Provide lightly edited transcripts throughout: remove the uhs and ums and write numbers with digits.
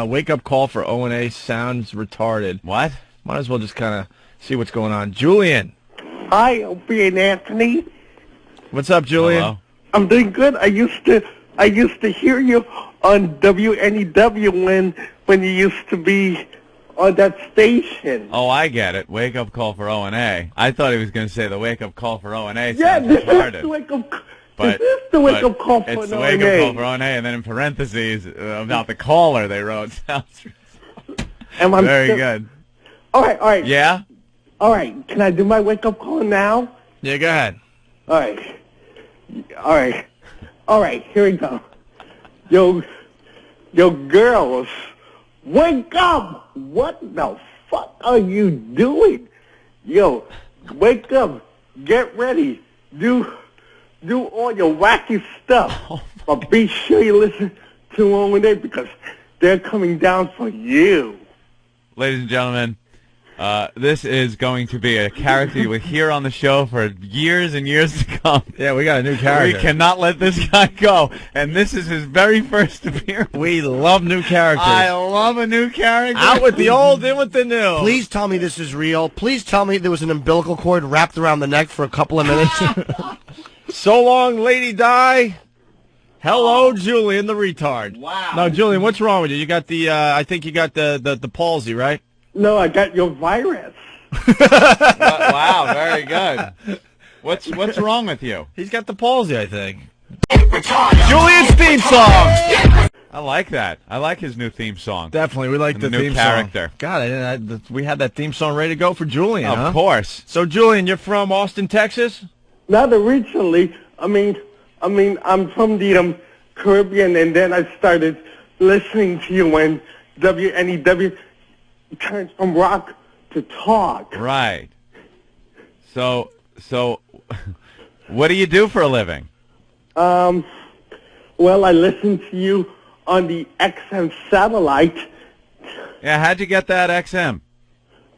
Wake-up call for O&A sounds retarded. What? Might as well just kind of see what's going on. Julian. Hi, Opie and Anthony. What's up, Julian? Hello. I'm doing good. I used to hear you on WNEW when you used to be on that station. Oh, I get it. Wake-up call for O&A. I thought he was going to say the wake-up call for O&A Yeah, sounds this retarded. is the wake-up. But, this is the wake-up call for it's the O&A. wake-up call for O&A, and then in parentheses, about the caller they wrote. Sounds very good. All right. Yeah? All right, can I do my wake-up call now? Yeah, go ahead. All right, here we go. Yo, girls, wake up! What the fuck are you doing? Yo, wake up, get ready, do all your wacky stuff, but be sure you listen to O&A because they're coming down for you. Ladies and gentlemen, this is going to be a character you will hear on the show for years and years to come. Yeah, we got a new character. We cannot let this guy go, and this is his very first appearance. We love new characters. I love a new character. Out with the old, in with the new. Please tell me this is real. Please tell me there was an umbilical cord wrapped around the neck for a couple of minutes. So long, Lady Di. Hello, Julian, the retard. Wow. No, Julian, what's wrong with you? You got the, I think you got the palsy, right? No, I got your virus. Wow, very good. What's wrong with you? He's got the palsy, I think. Julian's theme song. I like that. I like his new theme song. Definitely, we like And the the new theme character. song. God, we had that theme song ready to go for Julian, Of huh? course. So, Julian, you're from Austin, Texas? Not originally. I mean, I'm from the Caribbean, and then I started listening to you when WNEW turned from rock to talk. Right. So, what do you do for a living? Well, I listened to you on the XM satellite. Yeah, how'd you get that XM?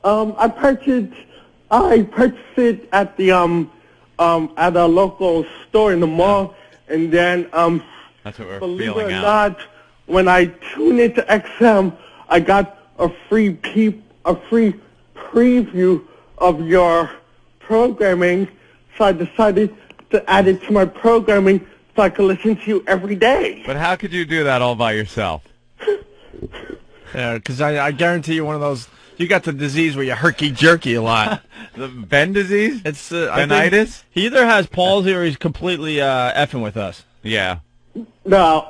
I purchased it at the at a local store in the mall, and then That's what we're believe it feeling or out. not, when I tuned into XM, I got a free preview of your programming, so I decided to add it to my programming so I could listen to you every day. But how could you do that all by yourself? Yeah, because I guarantee you one of those, you got the disease where you herky-jerky a lot. The Ben disease? It's Benitis? He either has palsy or he's completely effing with us. Yeah. No,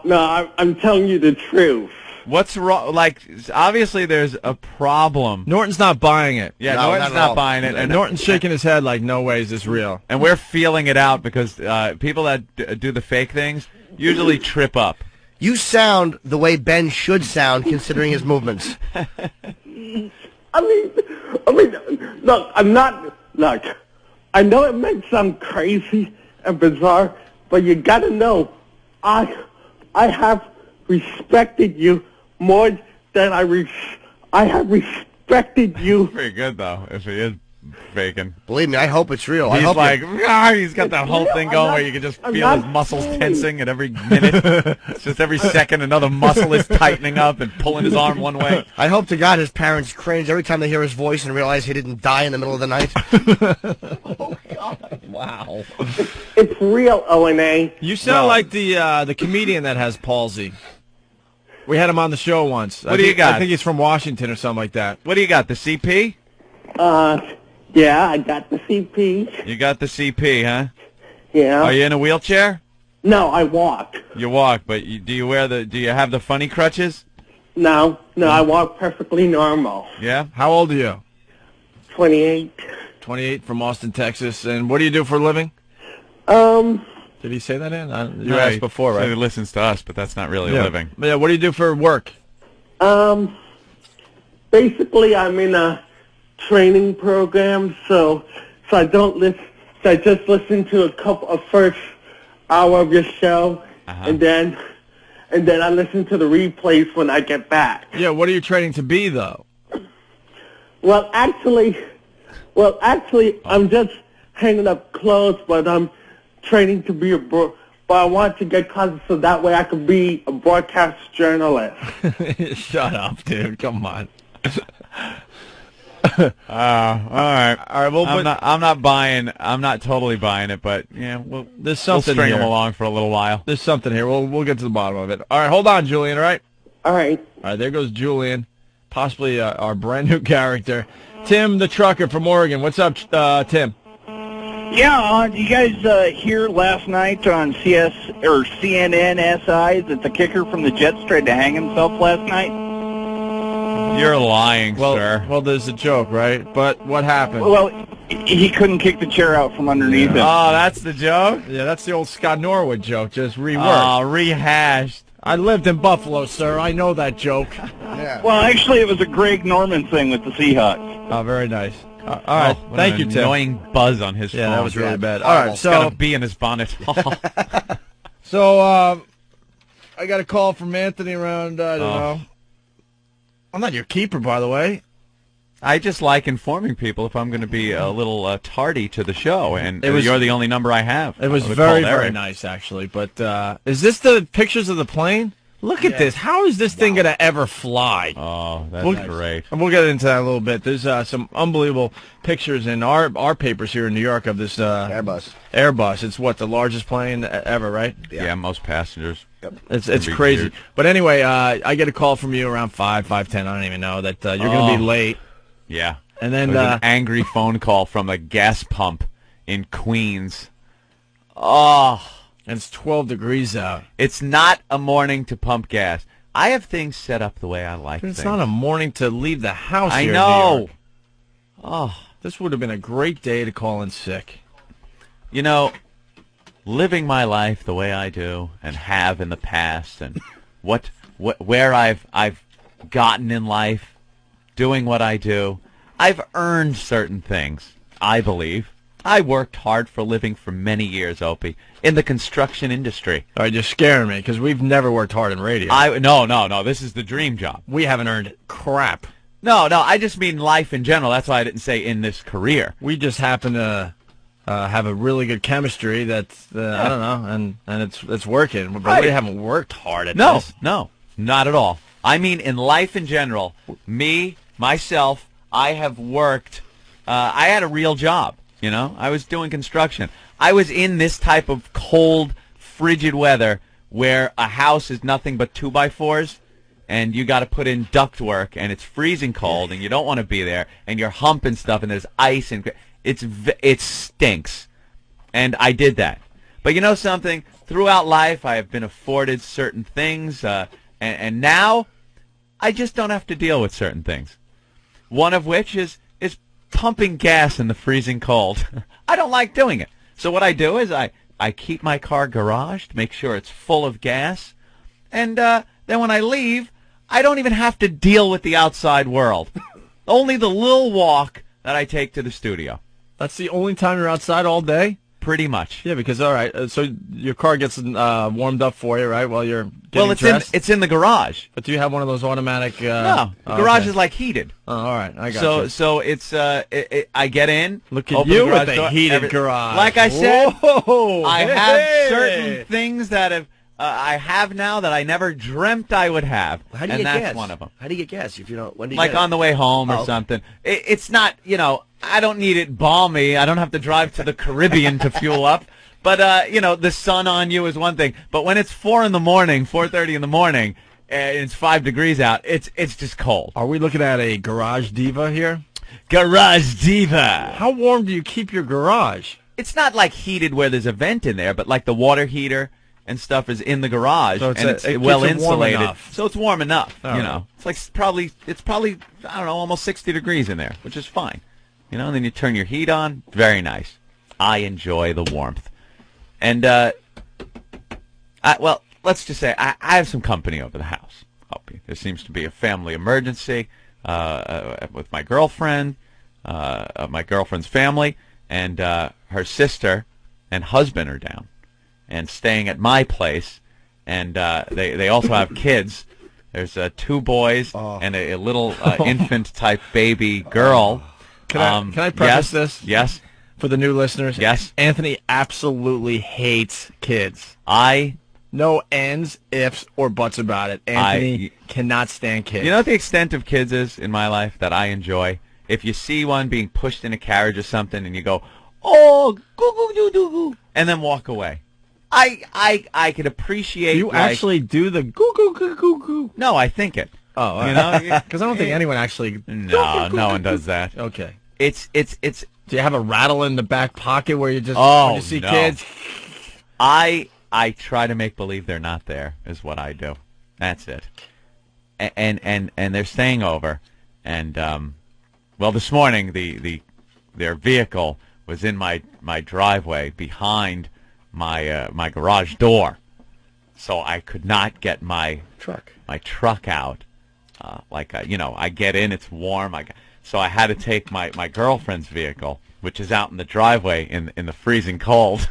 I'm telling you the truth. What's wrong? Like, obviously there's a problem. Norton's not buying it. Yeah, No, Norton's not at all. not buying it. And Norton's shaking his head like, no way is this real. And we're feeling it out because people that do the fake things usually trip up. You sound the way Ben should sound, considering his movements. I mean, look, I'm not, look, I know it may sound crazy and bizarre, but you gotta know, I have respected you more than I have respected you. Pretty good, though, if he is faking. Believe me, I hope it's real. I He's hope like, he's got that whole thing going where you can just feel his muscles tensing at every minute. It's just every second another muscle is tightening up and pulling his arm one way. I hope to God his parents cringe every time they hear his voice and realize he didn't die in the middle of the night. Oh, God. Wow. It's real, O&A. You sound like the comedian that has palsy. We had him on the show once. What do you got? I think he's from Washington or something like that. What do you got, the CP? Yeah, I got the CP. You got the CP, huh? Yeah. Are you in a wheelchair? No, I walk. You walk, but do you have the funny crutches? No, I walk perfectly normal. Yeah? How old are you? 28. 28, from Austin, Texas. And what do you do for a living? Did he say that in? You No, asked before, He right? listens to us, but that's not really a living. Yeah, what do you do for work? Basically, I'm in a training program, so I don't listen. So I just listen to a first hour of your show, and then I listen to the replays when I get back. Yeah, what are you training to be, though? Well, actually, I'm just hanging up clothes, but I'm training to be a but I want to get caught so that way I could be a broadcast journalist. Shut up, dude. Come on. All right. All right. Well, I'm not buying. I'm not totally buying it, but yeah, there's something we'll string here. them along for a little while. There's something here. We'll get to the bottom of it. All right. Hold on, Julian. All right. All right. All right. There goes Julian, possibly our brand new character, Tim the trucker from Oregon. What's up, Tim? Yeah, you guys hear last night on CNN SI that the kicker from the Jets tried to hang himself last night? You're lying, sir. Well, there's a joke, right? But what happened? Well, he couldn't kick the chair out from underneath him. Oh, that's the joke? Yeah, that's the old Scott Norwood joke, just reworked. Oh, rehashed. I lived in Buffalo, sir. I know that joke. Yeah. Well, actually, it was a Greg Norman thing with the Seahawks. Oh, very nice. All right. Thank you, Tim. Annoying buzz on his phone. Yeah, that was really bad. Horrible. All right, He's got a so bee in his bonnet. I got a call from Anthony around, I don't know. I'm not your keeper, by the way. I just like informing people if I'm going to be a little tardy to the show, and It was- you're the only number I have. It was I would've very, called very Eric. nice, actually. But is this the pictures of the plane? Look at this. How is this thing going to ever fly? Oh, that's Well, great. And we'll get into that in a little bit. There's some unbelievable pictures in our papers here in New York of this Airbus. Airbus. It's what, the largest plane ever, right? Yeah, most passengers. It's Pretty crazy. weird. But anyway, I get a call from you around 5:10. I don't even know that you're going to be late. Yeah. And then There was an angry phone call from a gas pump in Queens. Oh, and it's 12 degrees out. it's not a morning to pump gas. I have things set up the way I like It's things. not a morning to leave the house I here in New know. York. Oh, This would have been a great day to call in sick. you know, living my life the way I do and have in the past, and where I've gotten in life, doing what I do, I've earned certain things. I believe I worked hard for a living for many years, Opie, in the construction industry. All right, you're scaring me because we've never worked hard in radio. No. This is the dream job. We haven't earned crap. No. I just mean life in general. That's why I didn't say in this career. We just happen to have a really good chemistry that's I don't know, and it's working. But Right. we haven't worked hard at this. No, not at all. I mean, in life in general, myself, I have worked. I had a real job. You know, I was doing construction. I was in this type of cold, frigid weather where a house is nothing but 2x4s, and you got to put in ductwork, and it's freezing cold, and you don't want to be there, and you're humping stuff, and there's ice, and it stinks. And I did that. But you know something? Throughout life, I have been afforded certain things, and now I just don't have to deal with certain things. One of which is pumping gas in the freezing cold. I don't like doing it. So what I do is I keep my car garaged, make sure it's full of gas, and then when I leave, I don't even have to deal with the outside world. Only the little walk that I take to the studio. That's the only time you're outside all day? Pretty much. Yeah, because, all right, so your car gets warmed up for you, right, while you're getting dressed? it's in the garage. But do you have one of those automatic... No, the garage is like heated. Oh, all right, I got you. So it's I get in. Look at open you the garage with the door, heated garage. Like I said, Whoa, I hey. have certain things that have I have now that I never dreamt I would have, How do you and get that's gas? one of them. How do you get gas if you don't? When do you Like get it? on the way home or Oh. something. It's not, I don't need it balmy. I don't have to drive to the Caribbean to fuel up. But, the sun on you is one thing. But when it's 4:30 in the morning, and it's 5 degrees out, it's just cold. Are we looking at a garage diva here? Garage diva. How warm do you keep your garage? It's not like heated where there's a vent in there, but like the water heater and stuff is in the garage, So and it it's keeps well it warm insulated, enough. so it's warm enough. All you right. know, it's probably I don't know, almost 60 degrees in there, which is fine. And then you turn your heat on, very nice. I enjoy the warmth, and let's just say I have some company over the house. Opie. There seems to be a family emergency with my girlfriend, my girlfriend's family, and her sister and husband are down and staying at my place, and they also have kids. There's 2 boys and a little infant-type baby girl. Can I preface this? Yes. for the new listeners. Yes. Anthony absolutely hates kids. No ends, ifs, or buts about it. Anthony cannot stand kids. You know what the extent of kids is in my life that I enjoy? If you see one being pushed in a carriage or something and you go, oh, goo-goo-doo-doo-goo, and then walk away. I could appreciate. You actually do the goo-goo-goo-goo-goo? No, I think it. Oh, you know? Because I don't think anyone actually... No one does that. Okay. It's. Do you have a rattle in the back pocket where you just Oh, when you see no. kids? I try to make believe they're not there, is what I do. That's it. And they're staying over. And, well, this morning, their vehicle was in my driveway behind my garage door. So I could not get my truck out. I get in, it's warm. So I had to take my girlfriend's vehicle, which is out in the driveway in the freezing cold.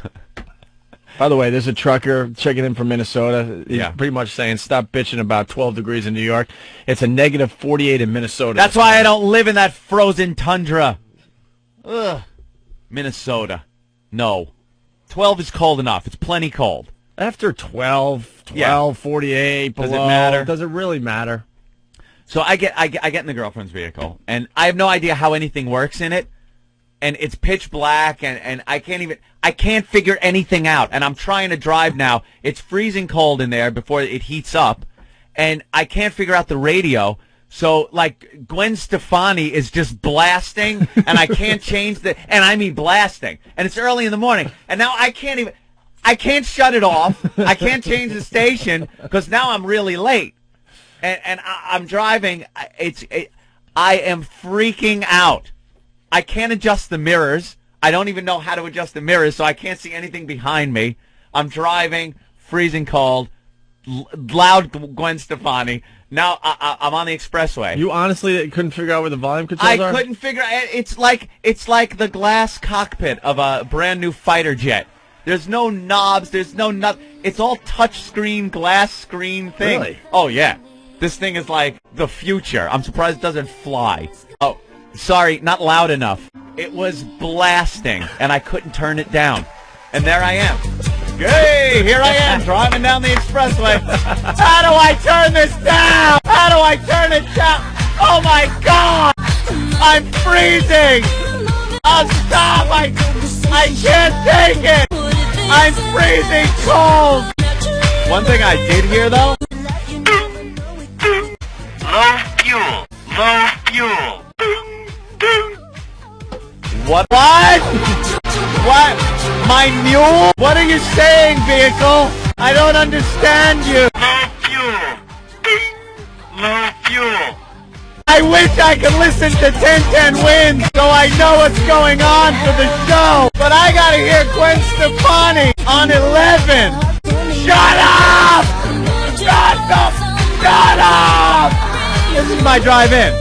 By the way, there's a trucker checking in from Minnesota. He's Yeah. pretty much saying, stop bitching about 12 degrees in New York. It's a negative 48 in Minnesota. That's why I don't live in that frozen tundra. Ugh. Minnesota. No. 12 is cold enough. It's plenty cold. After 12, 48, below. Does it matter? Does it really matter? So I get in the girlfriend's vehicle, and I have no idea how anything works in it. And it's pitch black, and I can't figure anything out. And I'm trying to drive now. It's freezing cold in there before it heats up, and I can't figure out the radio. So, like, Gwen Stefani is just blasting, and I can't change and I mean blasting. And it's early in the morning, and now I can't shut it off. I can't change the station, because now I'm really late. And I'm driving. I am freaking out. I can't adjust the mirrors. I don't even know how to adjust the mirrors, so I can't see anything behind me. I'm driving, freezing cold, loud Gwen Stefani. Now I'm on the expressway. You honestly couldn't figure out where the volume controls are? I couldn't figure out. It's like the glass cockpit of a brand new fighter jet. There's no knobs. There's no It's all touch screen, glass screen thing. Really? Oh yeah. This thing is like the future. I'm surprised it doesn't fly. Oh. Sorry, not loud enough. It was blasting, and I couldn't turn it down. And there I am. Hey, here I am, driving down the expressway. How do I turn this down? How do I turn it down? Oh, my God! I'm freezing! Oh, stop! I can't take it! I'm freezing cold! One thing I did hear, though? Low fuel. Low fuel. What? What? My mule? What are you saying, vehicle? I don't understand you. Low fuel. Low fuel. I wish I could listen to 1010 Wins so I know what's going on for the show. But I gotta hear Gwen Stefani on 11. Shut up! Shut up! Shut up! This is my drive-in.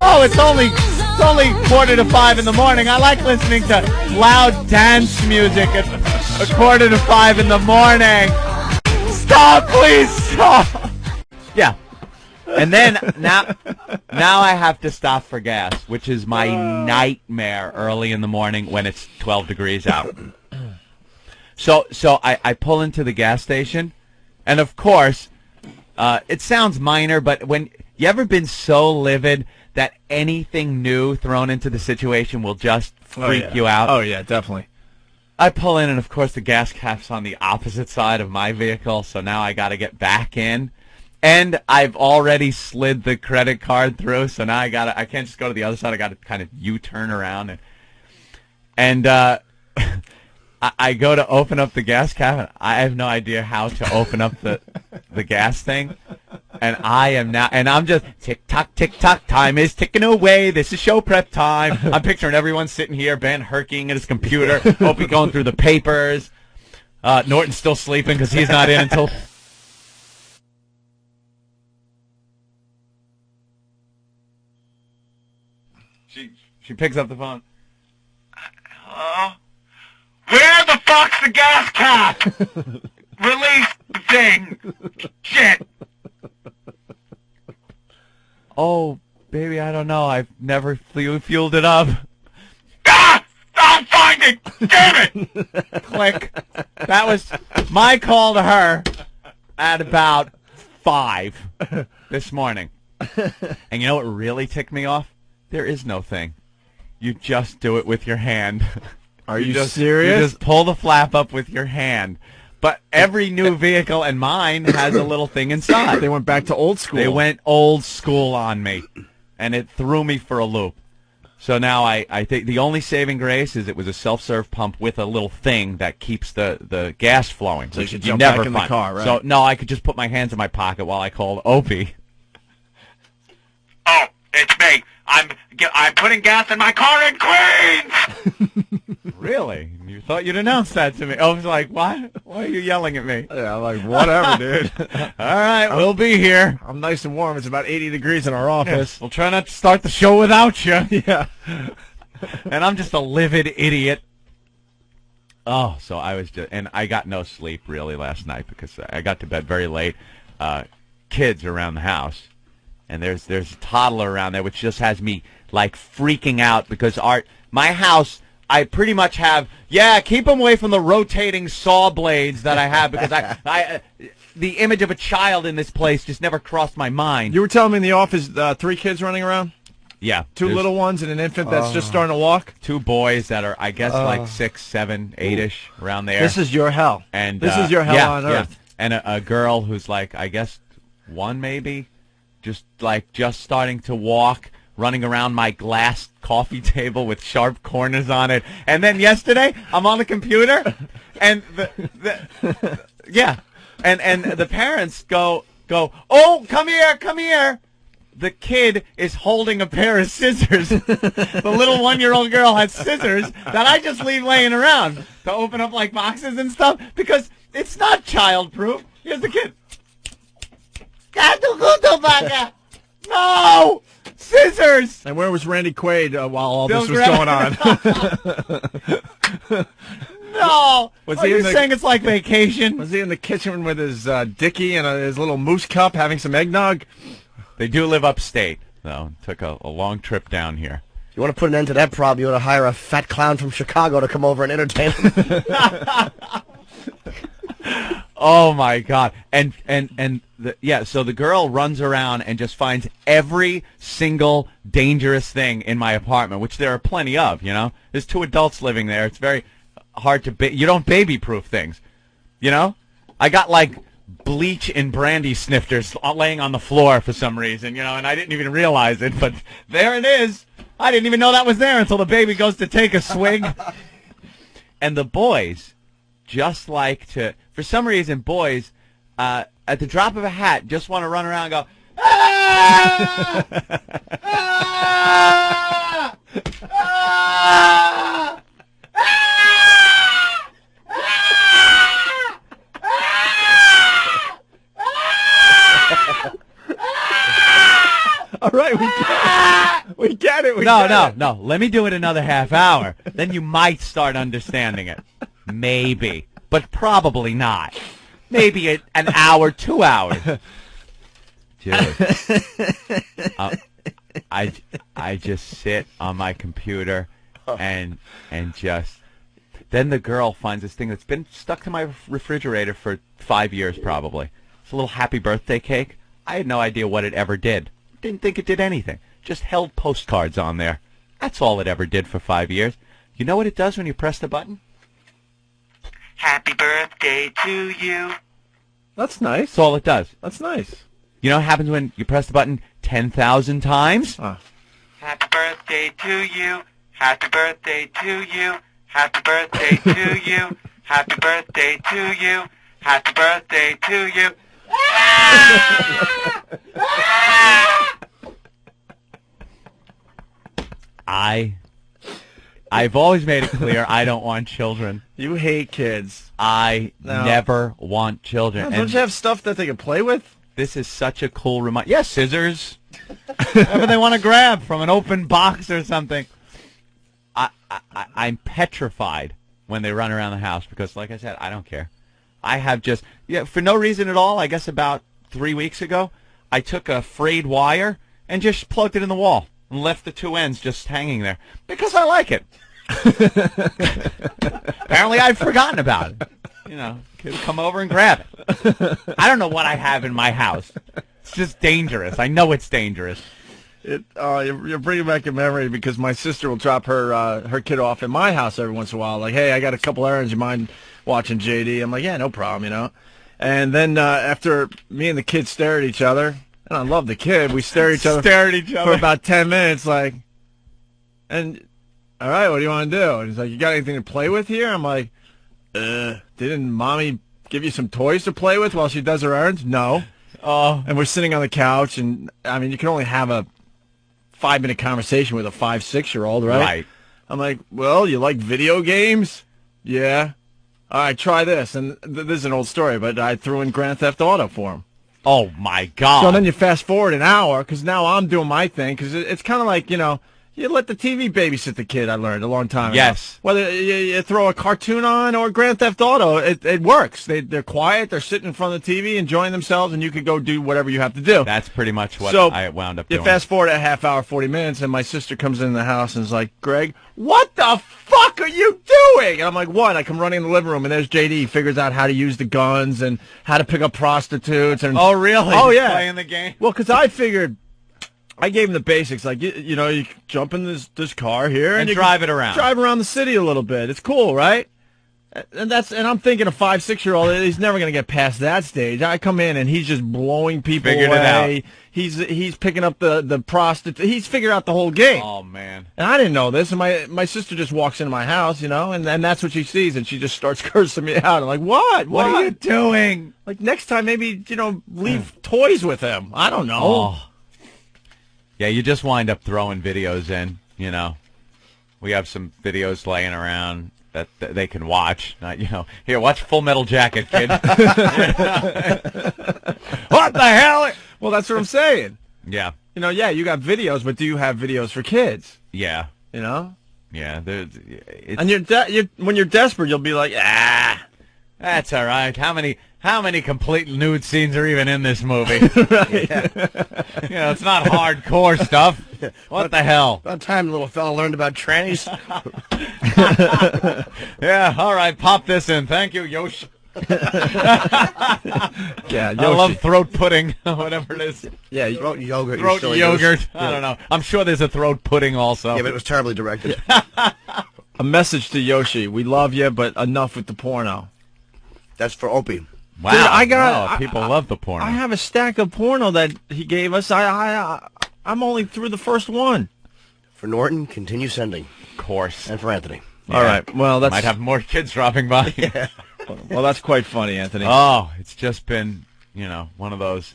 Oh, it's only 4:45 in the morning. I like listening to loud dance music at 4:45 in the morning. Stop, please, stop. Yeah. And then now I have to stop for gas, which is my nightmare early in the morning when it's 12 degrees out. So I pull into the gas station, and of course, it sounds minor, but when you ever been so livid that anything new thrown into the situation will just freak you out? Oh, yeah, definitely. I pull in, and of course the gas cap's on the opposite side of my vehicle, so now I got to get back in. And I've already slid the credit card through, so now I can't just go to the other side. I got to kind of U-turn around. And I go to open up the gas cap, and I have no idea how to open up the gas thing. And I'm just tick-tock, tick-tock, time is ticking away. This is show prep time. I'm picturing everyone sitting here, Ben Herking at his computer, Opie going through the papers. Norton's still sleeping because he's not in until... She picks up the phone. Hello? Where the fuck's the gas cap? Release the thing. Shit. Oh, baby, I don't know. I've never fueled it up. Ah! I'll find ringing. Damn it! Click. That was my call to her at about 5 this morning. And you know what really ticked me off? There is no thing. You just do it with your hand. Are you You serious? just pull the flap up with your hand. But every new vehicle, and mine has a little thing inside. They went back to old school. They went old school on me, and it threw me for a loop. So now I think the only saving grace is it was a self-serve pump with a little thing that keeps the gas flowing. So you which could you jump never back in the find. car, right? So, no, I could just put my hands in my pocket while I called Opie. Oh, it's me. I'm putting gas in my car in Queens! Really? You thought you'd announce that to me. I was like, what? Why are you yelling at me? Yeah, I'm like, whatever, dude. All right, we'll be here. I'm nice and warm. It's about 80 degrees in our office. We'll try not to start the show without you. Yeah. And I'm just a livid idiot. Oh, so I was just, and I got no sleep really last night because I got to bed very late. Kids around the house, and there's a toddler around there, which just has me like freaking out because my house, I pretty much have, keep them away from the rotating saw blades that I have because the image of a child in this place just never crossed my mind. You were telling me in the office 3 kids running around? Yeah. Two little ones and an infant that's just starting to walk? 2 boys that are, I guess, like 6, 7, 8-ish around there. This is your hell. And this is your hell on earth. And a girl who's like, I guess, 1 maybe, just starting to walk, running around my glass coffee table with sharp corners on it. And then yesterday, I'm on the computer, and and the parents go, oh, come here. The kid is holding a pair of scissors. The little 1-year-old girl has scissors that I just leave laying around to open up like boxes and stuff because it's not child-proof. Here's the kid. No! Scissors! And where was Randy Quaid while all Bill this was Graham. going on? No! Was Are he you in the- saying it's like vacation? Was he in the kitchen with his dickie and his little moose cup having some eggnog? They do live upstate, though. Took a long trip down here. You want to put an end to that problem, you want to hire a fat clown from Chicago to come over and entertain him. Oh my God! So the girl runs around and just finds every single dangerous thing in my apartment, which there are plenty of. You know, there's 2 adults living there. It's very hard to you don't baby-proof things. You know, I got like bleach and brandy snifters laying on the floor for some reason. You know, and I didn't even realize it, but there it is. I didn't even know that was there until the baby goes to take a swig. And the boys just like to, for some reason, boys, at the drop of a hat, just want to run around and go, ah! Ah! Ah! All right, we get it. No. Let me do it another half hour. Then you might start understanding it. Maybe. But probably not. Maybe an hour, 2 hours. Dude. I just sit on my computer and just... Then the girl finds this thing that's been stuck to my refrigerator for 5 years probably. It's a little happy birthday cake. I had no idea what it ever did. Didn't think it did anything. Just held postcards on there. That's all it ever did for 5 years. You know what it does when you press the button? Happy birthday to you. That's nice. That's all it does. That's nice. You know what happens when you press the button 10,000 times? Happy birthday to you. Happy birthday to you. Happy birthday to you. Happy birthday to you. Happy birthday to you. I've always made it clear I don't want children. You hate kids. I never want children. Don't you have stuff that they can play with? This is such a cool reminder. Yes, scissors. Whatever they want to grab from an open box or something. I'm petrified when they run around the house because, like I said, I don't care. I have just, for no reason at all, I guess about 3 weeks ago, I took a frayed wire and just plugged it in the wall and left the 2 ends just hanging there because I like it. Apparently, I've forgotten about it. You know, kid, come over and grab it. I don't know what I have in my house. It's just dangerous. I know it's dangerous. You're bringing back a memory because my sister will drop her kid off at my house every once in a while. Like, hey, I got a couple errands. You mind watching JD? I'm like, yeah, no problem, you know. And then after me and the kid stare at each other, and I love the kid, we stare at each other for about 10 minutes, like, and all right, what do you want to do? And he's like, you got anything to play with here? I'm like, didn't mommy give you some toys to play with while she does her errands? No. Oh. And we're sitting on the couch, and I mean, you can only have a 5-minute conversation with a 5, 6-year-old, right? Right. I'm like, well, you like video games? Yeah. All right, try this. And this is an old story, but I threw in Grand Theft Auto for him. Oh, my God. So then you fast forward an hour, because now I'm doing my thing, because it's kind of like, you know, you let the TV babysit the kid, I learned a long time ago. Yes. Whether you throw a cartoon on or Grand Theft Auto, it works. They're quiet, they're sitting in front of the TV, enjoying themselves, and you could go do whatever you have to do. That's pretty much what I wound up you doing. You fast forward a half hour, 40 minutes, and my sister comes in the house and is like, Greg, what the fuck are you doing? And I'm like, what? I come running in the living room, and there's JD. He figures out how to use the guns and how to pick up prostitutes. And oh, really? Oh, yeah. Playing the game? Well, because I figured... I gave him the basics, like, you know, you jump in this car here and you drive it around. Drive around the city a little bit. It's cool, right? And I'm thinking a 5, 6-year-old, he's never going to get past that stage. I come in and he's just blowing people Figured away. It out. He's picking up the prostitute. He's figured out the whole game. Oh, man. And I didn't know this. And my sister just walks into my house, you know, and that's what she sees, and she just starts cursing me out. I'm like, what? What are you doing? Like, next time, maybe, you know, leave toys with him. I don't know. Oh. Yeah, you just wind up throwing videos in, you know. We have some videos laying around that they can watch. You know, here, watch Full Metal Jacket, kid. What the hell? Well, that's what I'm saying. Yeah. You know, yeah, you got videos, but do you have videos for kids? Yeah. You know? Yeah. And when you're desperate, you'll be like, that's all right. How many complete nude scenes are even in this movie? Right. You know, it's not hardcore stuff. What the hell? About time the little fella learned about trannies. Yeah, all right, pop this in. Thank you, Yoshi. Yeah, Yoshi. I love throat pudding, whatever it is. Yeah, throat yogurt. Throat yogurt. I don't know. I'm sure there's a throat pudding also. Yeah, but it was terribly directed. A message to Yoshi. We love you, but enough with the porno. That's for Opie. Wow. Dude, people love the porno. I have a stack of porno that he gave us. I'm only through the first one. For Norton, continue sending. Of course. And for Anthony. Yeah. All right. Well, that's... Might have more kids dropping by. Yeah. Well, that's quite funny, Anthony. Oh, it's just been, you know, one of those.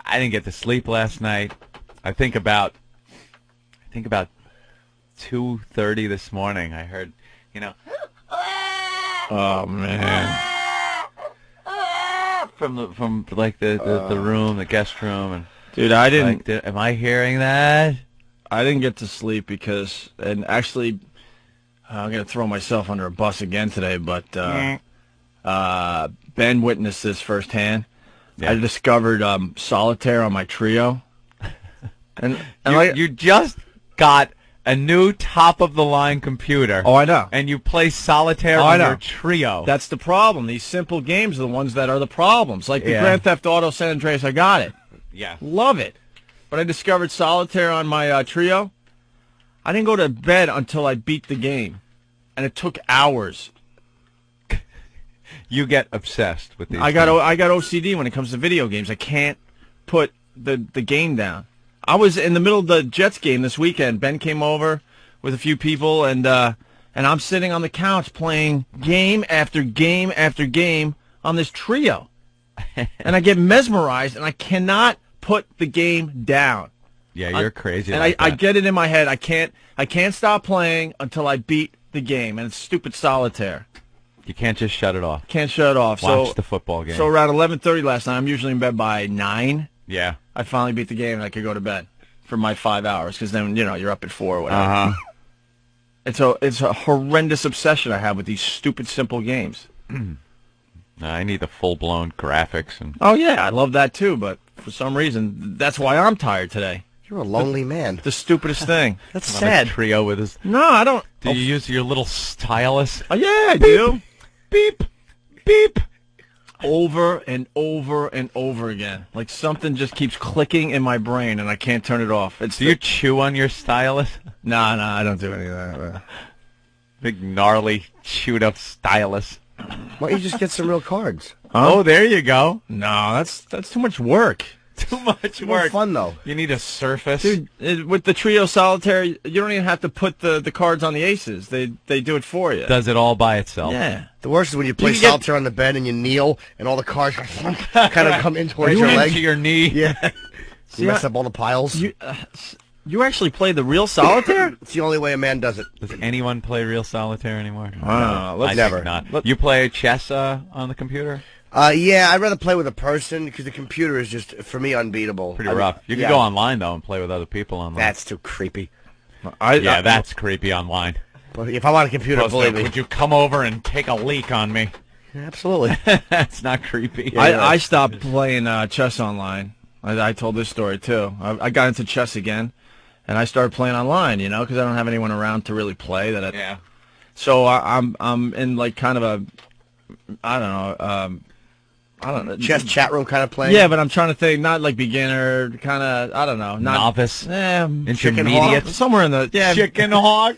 I didn't get to sleep last night. I think about 2:30 this morning. I heard, you know. Oh man. From the room, the guest room, and dude, I didn't. Am I hearing that? I didn't get to sleep because, and actually, I'm gonna throw myself under a bus again today. But Ben witnessed this firsthand. Yeah. I discovered solitaire on my Trio, and you just got a new top-of-the-line computer. Oh, I know. And you play solitaire on your Trio. That's the problem. These simple games are the ones that are the problems. Like the Grand Theft Auto San Andreas, I got it. Yeah. Love it. But I discovered solitaire on my Trio. I didn't go to bed until I beat the game. And it took hours. You get obsessed with these I got OCD when it comes to video games. I can't put the game down. I was in the middle of the Jets game this weekend. Ben came over with a few people, and I'm sitting on the couch playing game after game after game on this Trio. And I get mesmerized, and I cannot put the game down. Yeah, you're crazy. And like I get it in my head. I can't stop playing until I beat the game, and it's stupid solitaire. You can't just shut it off. Can't shut it off. Watch the football game. So around 11:30 last night, I'm usually in bed by 9. Yeah. I finally beat the game, and I could go to bed for my 5 hours, because then, you know, you're up at 4 or whatever. Uh-huh. It's a horrendous obsession I have with these stupid, simple games. I need the full-blown graphics. Oh, yeah, I love that, too, but for some reason, that's why I'm tired today. You're a lonely man. The stupidest thing. That's On a sad. trio with his. No, I don't. Do you use your little stylus? Oh, yeah, I do. Beep, beep. Over and over and over again. Like something just keeps clicking in my brain and I can't turn it off. Do you chew on your stylus? No, I don't do any of that. Big gnarly chewed up stylus. Why don't you just get some real cards? Huh? Oh, there you go. No, that's too much work. Too much It's work. more fun, though. You need a surface. Dude, with the trio solitaire, you don't even have to put the cards on the aces. They do it for you. Does it all by itself. Yeah. The worst is when you play can get- solitaire on the bed and you kneel and all the cards kind of come in towards Right your into leg. your knee. Yeah. You mess I- up all the piles. You actually play the real solitaire? It's the only way a man does it. Does anyone play real solitaire anymore? Let's I never. think not. You play chess on the computer? Yeah, I'd rather play with a person because the computer is just, for me, unbeatable. Pretty I mean, rough. You can yeah. go online, though, and play with other people online. That's too creepy. Yeah, that's creepy online. But if I'm on a computer, Plus, believe me. would you come over and take a leak on me? Absolutely. That's not creepy. I stopped playing chess online. I told this story, too. I got into chess again, and I started playing online, because I don't have anyone around to really play. Yeah. So I'm in, like, kind of a, I don't know. Chess chat room kind of playing. Yeah, but I'm trying to think, not like beginner, kind of, I don't know. Not, Novice? chicken Intermediate? hawk, somewhere in the, Chicken hawk?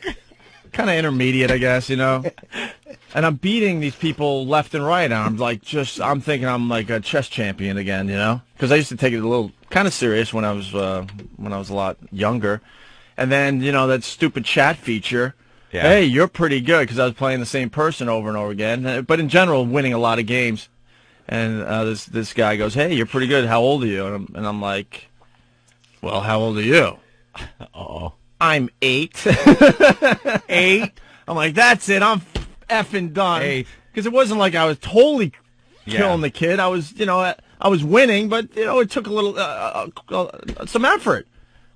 kind of intermediate, I guess, And I'm beating these people left and right. And I'm thinking I'm like a chess champion again, Because I used to take it a little kind of serious when I was a lot younger. And then, that stupid chat feature. Yeah. Hey, you're pretty good, because I was playing the same person over and over again. But in general, winning a lot of games. And this guy goes, hey, you're pretty good. How old are you? And I'm like, well, how old are you? Uh-oh. I'm 8. 8? I'm like, that's it. I'm effing done. 8. Because it wasn't like I was totally killing the kid. I was, I was winning, but, it took a little, some effort.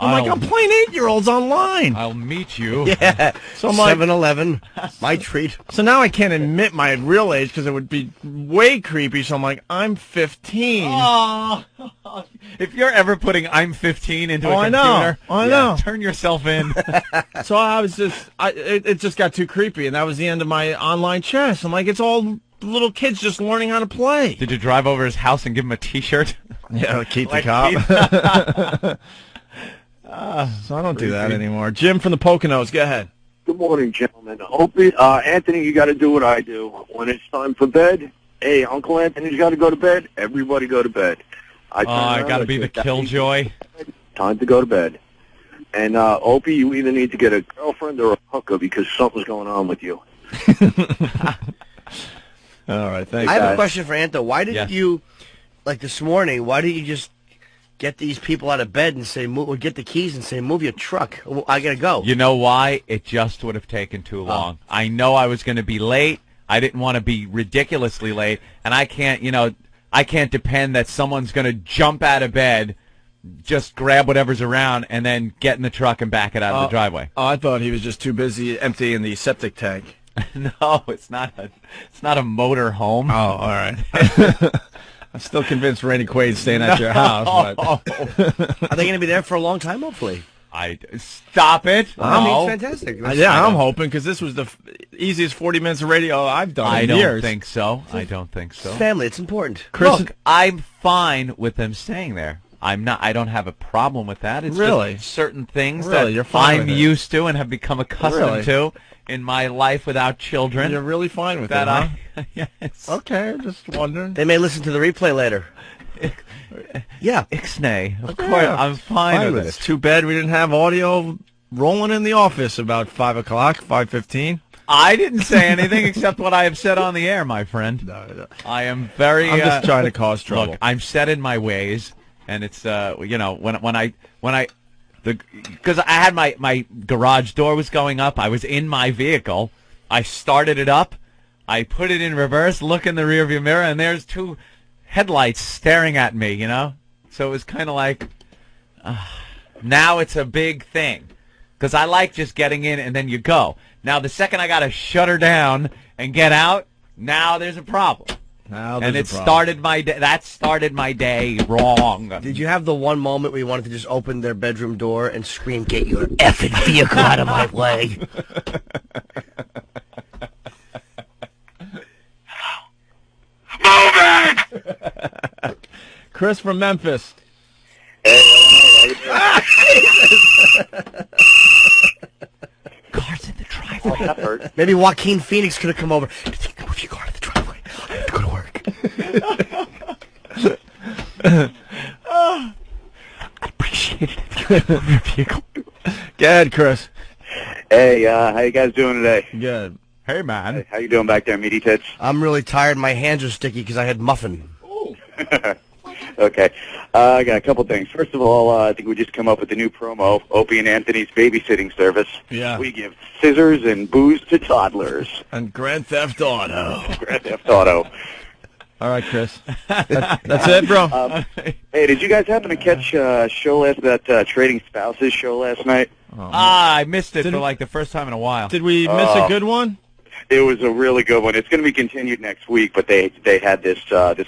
I'm like, I'm playing 8-year-olds online. I'll meet you. Yeah. So I'm like, 7-Eleven. My treat. so now I can't admit my real age because it would be way creepy. So I'm like, I'm 15. Oh, if you're ever putting "I'm 15" into a I computer, know. I know. turn yourself in. So I was just, it just got too creepy, and that was the end of my online chess. I'm like, it's all little kids just learning how to play. Did you drive over his house and give him a T-shirt? Yeah, Keith the Like cop. So I don't do that anymore. Jim from the Poconos, go ahead. Good morning, gentlemen. Opie, Anthony, you got to do what I do. When it's time for bed, hey, Uncle Anthony's got to go to bed. Everybody go to bed. I got to be the killjoy. Time to go to bed. And Opie, you either need to get a girlfriend or a hooker because something's going on with you. All right, thanks. I have a guys. question for Anto. Why didn't Yes. you, like this morning, why didn't you just get these people out of bed and say, move, or get the keys and say, move your truck. I got to go. You know why? It just would have taken too long. I know I was going to be late. I didn't want to be ridiculously late, and I can't depend that someone's going to jump out of bed, just grab whatever's around, and then get in the truck and back it out of the driveway. Oh, I thought he was just too busy emptying the septic tank. No, it's not a motor home. Oh, all right. I'm still convinced Randy Quaid's staying at your house. But. Are they going to be there for a long time, hopefully? Stop it. I No. mean, fantastic. Yeah, I'm hoping, because this was the easiest 40 minutes of radio I've done I in don't years. think so. I don't think so. Family, it's important. Chris, Look, I'm fine with them staying there. I don't have a problem with that. It's Really? just certain things Really? that You're fine I'm with it? used to and have become accustomed Really? to in my life without children. You're really fine with that it, huh? yes. Okay, just wondering. They may listen to the replay later. Yeah. Ixnay. Of Yeah, course, I'm fine with It's it. too bad we didn't have audio rolling in the office about 5 o'clock, 5:15. I didn't say anything except what I have said on the air, my friend. No. I am very. I'm just trying to cause trouble. Look, I'm set in my ways, and it's because I had my garage door was going up. I was in my vehicle. I started it up. I put it in reverse. Look in the rearview mirror, and there's two headlights staring at me. So it was kind of like. Now it's a big thing, because I like just getting in and then you go. Now the second I got to shut her down and get out, now there's a problem. Now and there's it a problem. started my day. That started my day wrong. Did you have the one moment where you wanted to just open their bedroom door and scream, "Get your effing vehicle out of my way"? Move it! Chris from Memphis. Cars in the driveway. That hurt. Maybe Joaquin Phoenix could have come over. Move your car to the driveway. I have to go to work. I appreciate it if you move your vehicle. Go ahead, Chris. Hey, how you guys doing today? Good. Hey, man. How you doing back there, meaty tits? I'm really tired. My hands are sticky because I had muffin. Okay. I got a couple things. First of all, I think we just come up with the new promo, Opie and Anthony's babysitting service. Yeah. We give scissors and booze to toddlers. And Grand Theft Auto. Grand Theft Auto. All right, Chris. That's it, bro. Hey, did you guys happen to catch that Trading Spouses show last night? I missed it Did for we- like the first time in a while. Did we miss a good one? It was a really good one. It's going to be continued next week, but they had this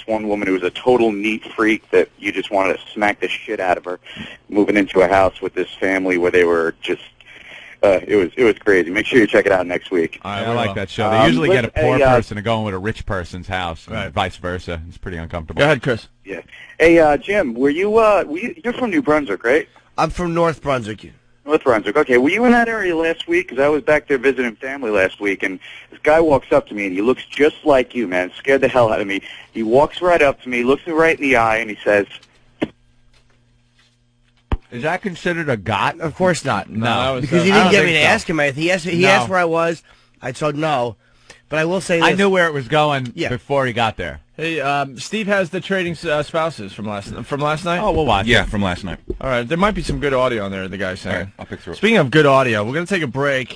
one woman who was a total neat freak that you just wanted to smack the shit out of her, moving into a house with this family where they were just it was crazy. Make sure you check it out next week. I like that show. They usually get a poor hey, person to go in with a rich person's house, and Right. vice versa. It's pretty uncomfortable. Go ahead, Chris. Yeah. Hey, Jim, you're from New Brunswick, right? I'm from North Brunswick. North Brunswick. Okay, were you in that area last week? Because I was back there visiting family last week, and this guy walks up to me, and he looks just like you, man. Scared the hell out of me. He walks right up to me, looks me right in the eye, and he says, Is that considered a got? Of course not. No, that was, Because he I didn't don't get me think to so. ask him anything. He No. asked where I was. I told no. But I will say this. I knew where it was going Yeah. before he got there. Hey, Steve has the Trading Spouses from last night. Oh, we'll watch. Yeah, from last night. All right. There might be some good audio on there. The guy's saying. All right, I'll pick through it. Speaking of good audio, we're gonna take a break.